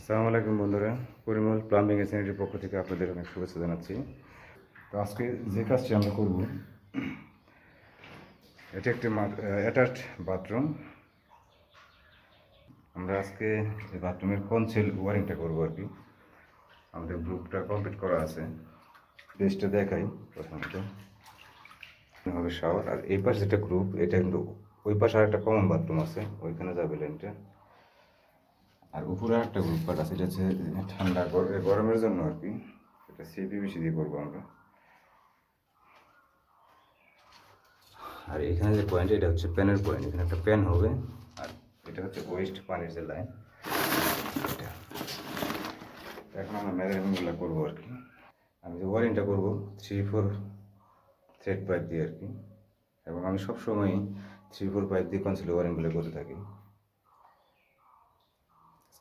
আসসালামু আলাইকুম বন্ধুরা, পরিমল প্লাম্বিং এন্ড স্যানিটারির পক্ষ থেকে আপনাদের অনেক শুভেচ্ছা জানাচ্ছি। তো আজকে যে কাজটি আমরা করব, এটা একটি অ্যাটাচড বাথরুম। আমরা আজকে এই বাথরুমের কনসিল ওয়ারিংটা করবো আর কি। আমাদের গ্রুপটা কমপ্লিট করা আছে, পেজটা দেখাই। প্রথমত হবে শাওয়ার, আর এই পাশে যেটা গ্রুপ, এটা কিন্তু ওই পাশে আর একটা কমন বাথরুম আছে, ওইখানে যাবে লাইনটা। আর উপরে একটা গ্রুপ পার্ট আছে, এটা হচ্ছে ঠান্ডা গরমের জন্য আর কি। এটা সিপিভিসি দিয়ে করবো আমরা। আর এখানে যে পয়েন্ট, এটা হচ্ছে প্যানের পয়েন্ট, এখানে একটা প্যান হবে। আর এটা হচ্ছে ওয়েস্ট পানির যে লাইন, এটা এখন আমরা মেজারমেন্টগুলো করবো আর কি। আমি যে ওয়ারিংটা করবো 3-4 থ্রেড পাইপ দিয়ে আর কি, এবং আমি সবসময়ই 3-4 পাইপ দিয়ে কনসিল ওয়ারিংগুলো করে থাকি।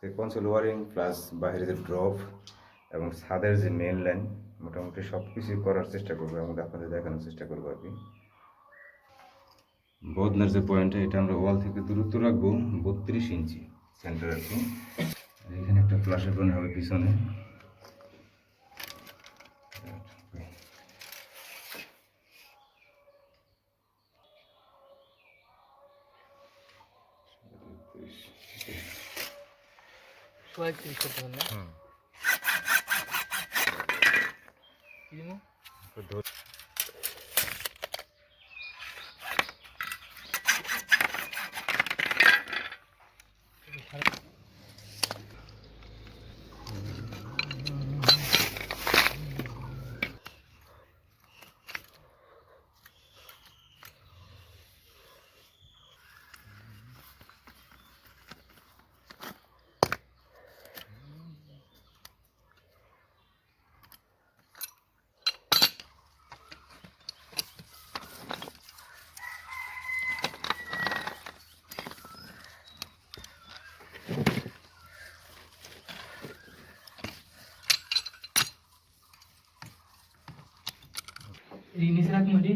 আজকে কনসিল ওয়ারিং প্লাস বাইরে যে ড্রপ এবং ছাদের যে মেন লাইন, মোটামুটি সব কিছুই করার চেষ্টা করবো এবং আপনাদের দেখানোর চেষ্টা করবো আর কি। বদনার যে পয়েন্টটা, এটা আমরা ওয়াল থেকে দূরত্ব রাখবো 32 ইঞ্চি সেন্টার আর কি। এখানে একটা ফ্লাশের পয়েন্ট হবে পিছনে। নিচে রাখ মুটি।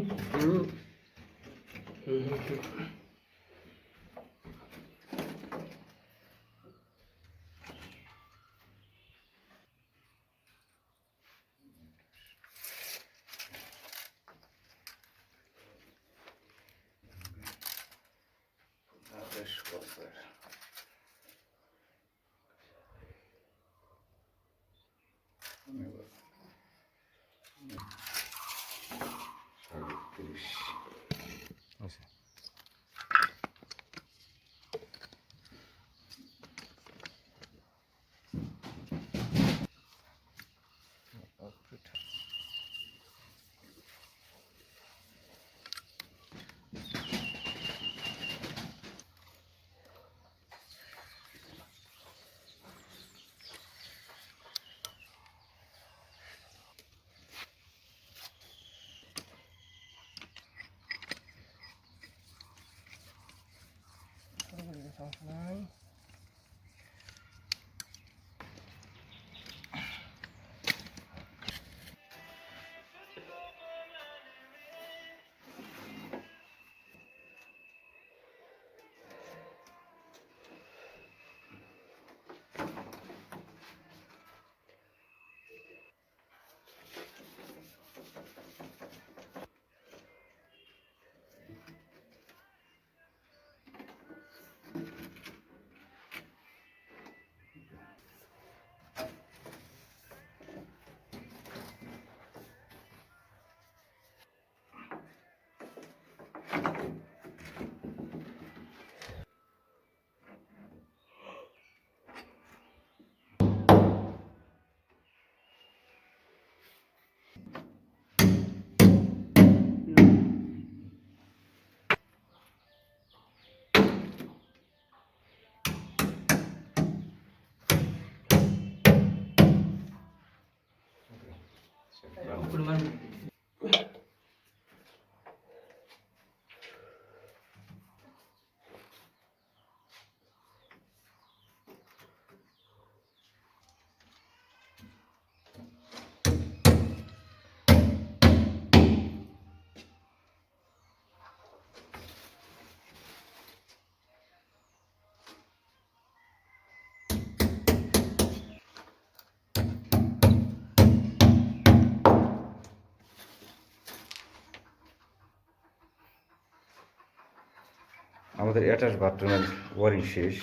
আমাদের অ্যাটাচ বাথরুমের ওয়ারিং শেষ।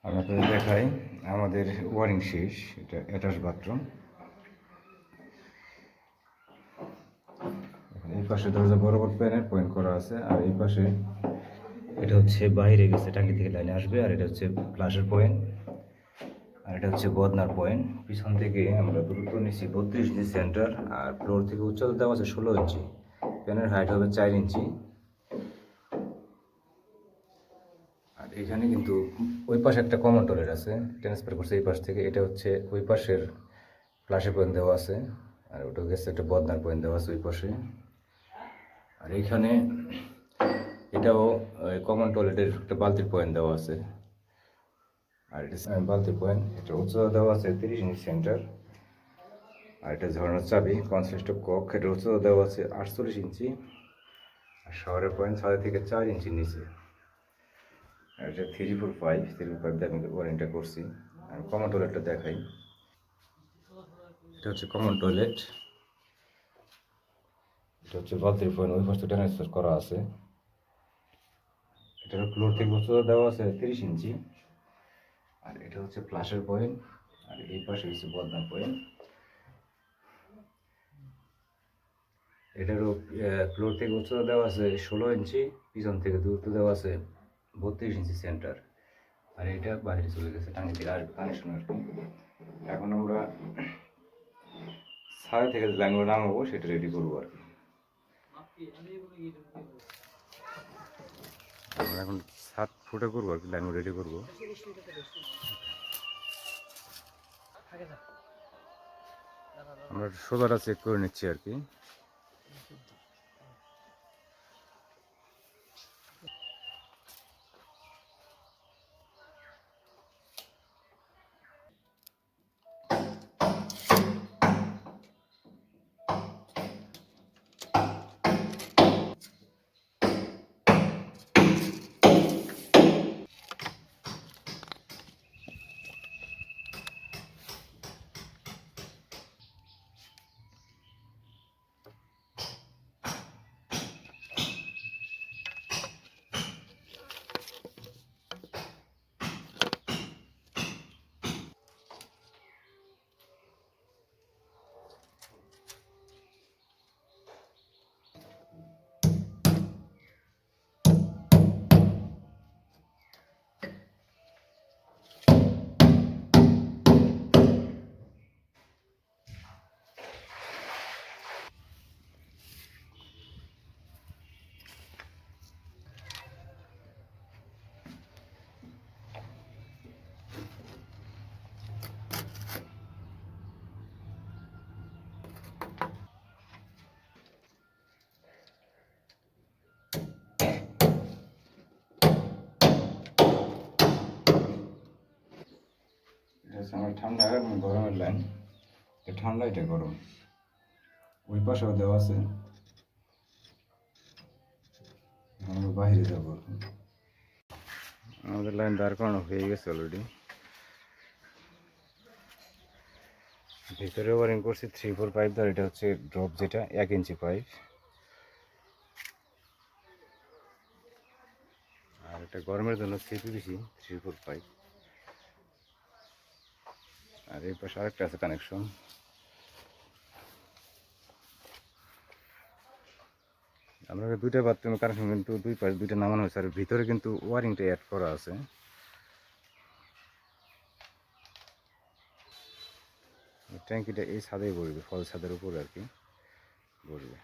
আমি আপনাদের দেখাই, আমাদের ওয়ারিং শেষ। এটা অ্যাটাচ বাথরুম। এই পাশে দরজা বরাবর প্যানের পয়েন্ট করা আছে, আর এই পাশে এটা হচ্ছে বাইরে গেছে, টাঙ্কি থেকে লাইনে আসবে, আর এটা হচ্ছে ফ্লাশের পয়েন্ট, আর এটা হচ্ছে বদনার পয়েন্ট। পিছন থেকে আমরা দূরত্ব নিচ্ছি 32 ইঞ্চি সেন্টার, আর ফ্লোর থেকে উচ্চতা দেওয়া আছে 16 ইঞ্চি। প্যানের হাইট হবে 4 ইঞ্চি। আর এখানে কিন্তু ওই পাশে একটা কমন টয়লেট আছে, ট্রান্সফার করছে এই পাশ থেকে। এটা হচ্ছে ওই পাশের ফ্লাশের পয়েন্ট দেওয়া আছে, আর ওটা গেছে একটা বদনার পয়েন্ট দেওয়া আছে ওই পাশে। আর এইখানে এটাও কমন টয়লেটের একটা বালতির পয়েন্ট দেওয়া আছে, আর এটা বালতির পয়েন্ট। এটা উচ্চতা দেওয়া আছে 30 ইঞ্চি সেন্টার, আর এটা ঝর্ণার চাবি কনসিস্ট অফ কক। এটা উচ্চতা দেওয়া আছে 48 ইঞ্চি, আর শহরের পয়েন্ট 6 থেকে 4 ইঞ্চি নিচে। আর এটা 345 দিয়ে আমি ওয়ারেন্টটা করছি। আমি কমন টয়লেটটা দেখাই। এটা হচ্ছে কমন টয়লেট। এটা হচ্ছে বালতির পয়েন্ট, ওই পাশে ট্রান্সফার করা আছে। এটার ফ্লোর থেকে উচ্চতা দেওয়া আছে 30 ইঞ্চি, আর এটা হচ্ছে ফ্লাশের পয়েন্ট, আর এই পাশে হচ্ছে বদনার পয়েন্ট। এটারও ফ্লোর থেকে উচ্চতা দেওয়া আছে 16 ইঞ্চি, পিছন থেকে দূরত্ব দেওয়া আছে 32 ইঞ্চি সেন্টার, আর এটা বাইরে চলে গেছে টাঙ্গি থেকে আসবে কানেকশন আর কি। এখন আমরা ছাদ থেকে লাইনগুলো নামাবো, সেটা রেডি করবো আর কি। আমরা এখন ছাদ ফুটে করবো আর কি, লাইনগুলো রেডি করবো। আমরা সোলারটা চেক করে নিচ্ছি আর কি। আমার ঠান্ডা এবং গরমের লাইন, ঠান্ডা এটা গরম, ওই পাশেও দেওয়া আছে। আমরা বাইরে যাবো। আমাদের লাইন দাঁড় করানো হয়ে গেছে অলরেডি। ভিতরে ওয়ারিং করছি 3-4 পাইপ দ্বারা। এটা হচ্ছে ড্রপ, যেটা 1 ইঞ্চি পাইপ, আর এটা গরমের জন্য সিপিভিসি 3-4 পাইপ। আর এই পাশে আরেকটা আছে কানেকশন। আমরা দুইটা বাথরুমের কানেকশন কিন্তু দুই পাশে দুইটা নামানো হয়েছে, আর ভিতরে কিন্তু ওয়ারিংটা অ্যাড করা আছে। ট্যাঙ্কিটা এই ছাদেই পড়বে, ফল ছাদের উপরে আর কি পড়বে।